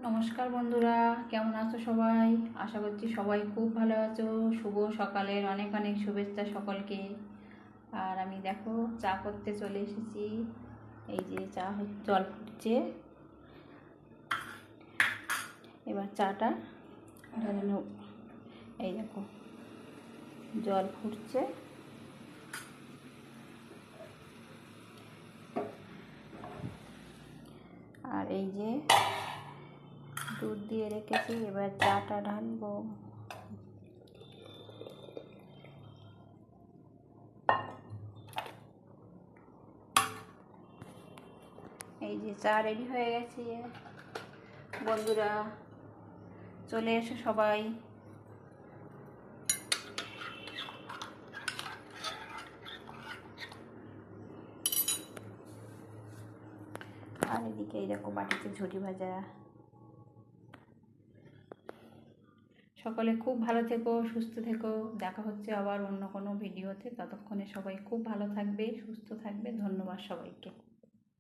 নমস্কার বন্ধুরা, কেমন আছো সবাই? আশা করছি সবাই খুব ভালো আছো। শুভ সকালের অনেক অনেক শুভেচ্ছা সকলকে। আর আমি দেখো চা করতে চলে এসেছি। এই যে জল ফুটছে, এবার চাটা ঢেলে নেব। এই দেখো জল ফুটছে, আর এই যে দুধ দিয়ে রেখেছি, এবার চাটা ঢালবো। এই যে চা রেডি হয়ে গেছে। বন্ধুরা চলে এসো সবাই। আর এদিকে এই দেখো বাটিতে ঝুড়ি ভাজা। সকলে খুব ভালো থেকো, সুস্থ থেকো। দেখা হচ্ছে আবার অন্য কোনো ভিডিওতে। ততক্ষণে সবাই খুব ভালো থাকবে, সুস্থ থাকবে। ধন্যবাদ সবাইকে।